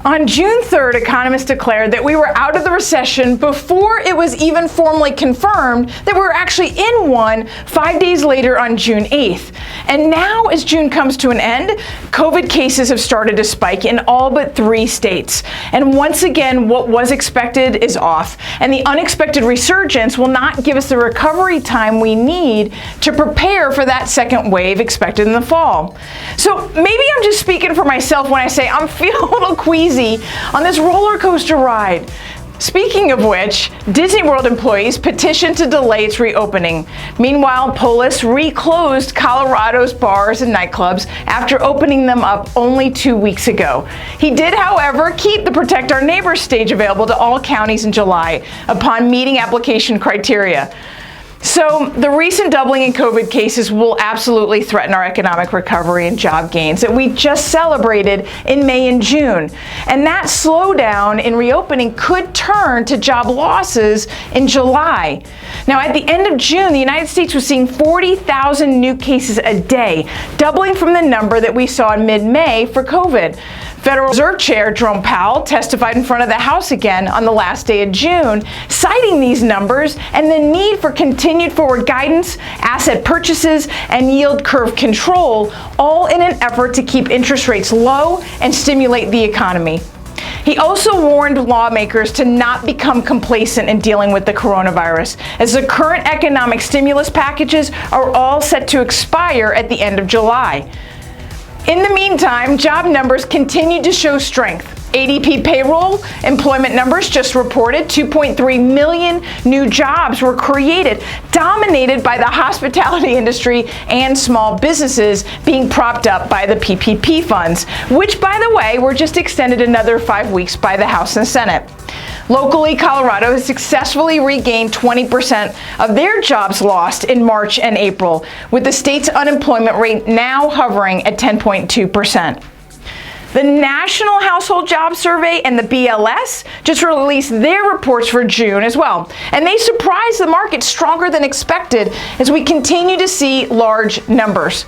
On June 3rd, economists declared that we were out of the recession before it was even formally confirmed that we were actually in one 5 days later on June 8th. And now, as June comes to an end, COVID cases have started to spike in all but 3 states. And once again, what was expected is off. And the unexpected resurgence will not give us the recovery time we need to prepare for that second wave expected in the fall. So maybe I'm just speaking for myself when I say I'm feeling a little queasy on this roller coaster ride. Speaking of which, Disney World employees petitioned to delay its reopening. Meanwhile, Polis reclosed Colorado's bars and nightclubs after opening them up only 2 weeks ago. He did, however, keep the Protect Our Neighbors stage available to all counties in July upon meeting application criteria. So the recent doubling in COVID cases will absolutely threaten our economic recovery and job gains that we just celebrated in May and June. And that slowdown in reopening could turn to job losses in July. Now, at the end of June, the United States was seeing 40,000 new cases a day, doubling from the number that we saw in mid-May for COVID. Federal Reserve Chair Jerome Powell testified in front of the House again on the last day of June, citing these numbers and the need for continued forward guidance, asset purchases, and yield curve control, all in an effort to keep interest rates low and stimulate the economy. He also warned lawmakers to not become complacent in dealing with the coronavirus, as the current economic stimulus packages are all set to expire at the end of July. In the meantime, job numbers continue to show strength. ADP payroll employment numbers just reported 2.3 million new jobs were created, dominated by the hospitality industry and small businesses being propped up by the PPP funds, which, by the way, were just extended another 5 weeks by the House and Senate. Locally, Colorado has successfully regained 20% of their jobs lost in March and April, with the state's unemployment rate now hovering at 10.2%. The National Household Job Survey and the BLS just released their reports for June as well, and they surprised the market stronger than expected as we continue to see large numbers.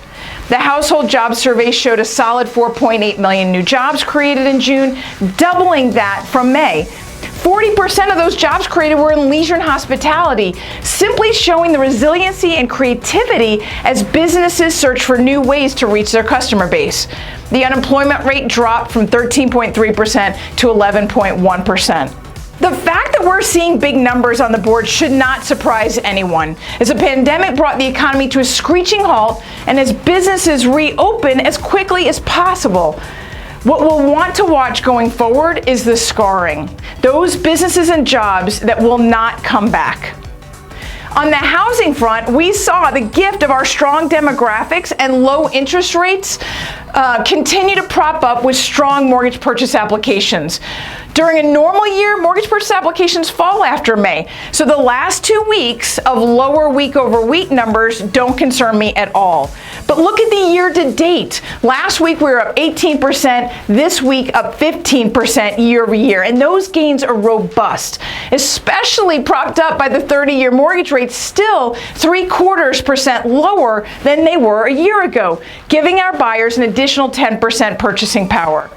The Household Job Survey showed a solid 4.8 million new jobs created in June, doubling that from May. 40% of those jobs created were in leisure and hospitality, simply showing the resiliency and creativity as businesses search for new ways to reach their customer base. The unemployment rate dropped from 13.3% to 11.1%. The fact that we're seeing big numbers on the board should not surprise anyone, as the pandemic brought the economy to a screeching halt and as businesses reopen as quickly as possible. What we'll want to watch going forward is the scarring, those businesses and jobs that will not come back. On the housing front, we saw the gift of our strong demographics and low interest rates continue to prop up with strong mortgage purchase applications. During a normal year, mortgage purchase applications fall after May, so the last 2 weeks of lower week-over-week numbers don't concern me at all. But look at the year to date. Last week we were up 18%, this week up 15% year over year, and those gains are robust, especially propped up by the 30-year mortgage rates still 0.75% lower than they were a year ago, giving our buyers an additional 10% purchasing power.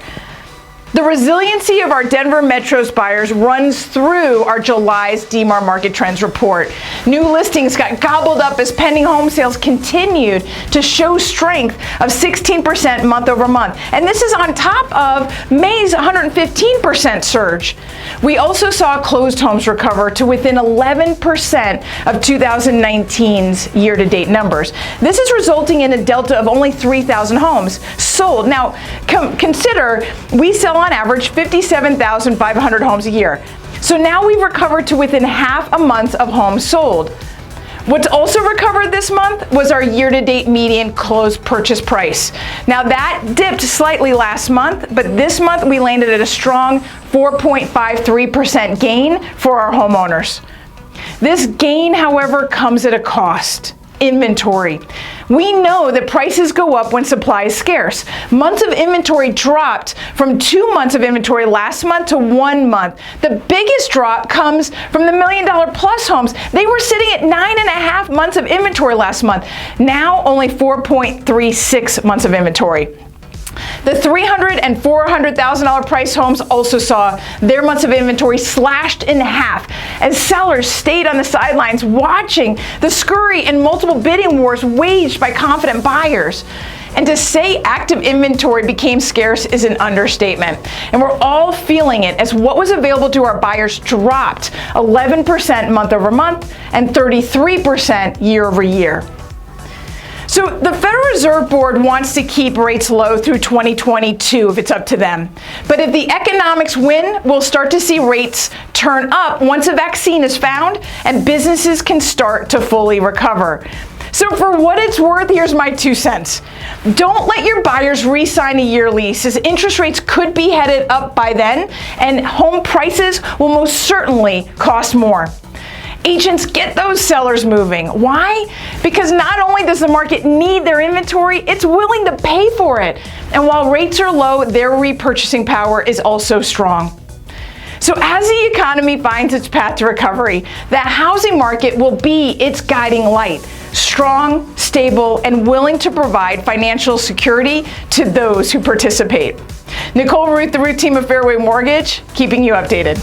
The resiliency of our Denver Metro's buyers runs through our July's DMAR Market Trends report. New listings got gobbled up as pending home sales continued to show strength of 16% month over month. And this is on top of May's 115% surge. We also saw closed homes recover to within 11% of 2019's year-to-date numbers. This is resulting in a delta of only 3,000 homes sold. Now, consider we sell on average 57,500 homes a year. So now we've recovered to within half a month of homes sold. What's also recovered this month was our year-to-date median closed purchase price. Now that dipped slightly last month, but this month we landed at a strong 4.53% gain for our homeowners. This gain, however, comes at a cost. Inventory. We know that prices go up when supply is scarce. Months of inventory dropped from 2 months of inventory last month to 1 month. The biggest drop comes from the $1 million plus homes. They were sitting at 9.5 months of inventory last month. Now only 4.36 months of inventory. The $300,000 and $400,000 price homes also saw their months of inventory slashed in half as sellers stayed on the sidelines watching the scurry and multiple bidding wars waged by confident buyers. And to say active inventory became scarce is an understatement. And we're all feeling it as what was available to our buyers dropped 11% month over month and 33% year over year. So the Federal Reserve Board wants to keep rates low through 2022 if it's up to them. But if the economics win, we'll start to see rates turn up once a vaccine is found and businesses can start to fully recover. So for what it's worth, here's my 2 cents. Don't let your buyers re-sign a year lease, as interest rates could be headed up by then and home prices will most certainly cost more. Agents, get those sellers moving. Why? Because not only does the market need their inventory, it's willing to pay for it. And while rates are low, their repurchasing power is also strong. So as the economy finds its path to recovery, the housing market will be its guiding light. Strong, stable, and willing to provide financial security to those who participate. Nicole, Rueth, the Rueth team of Fairway Mortgage, keeping you updated.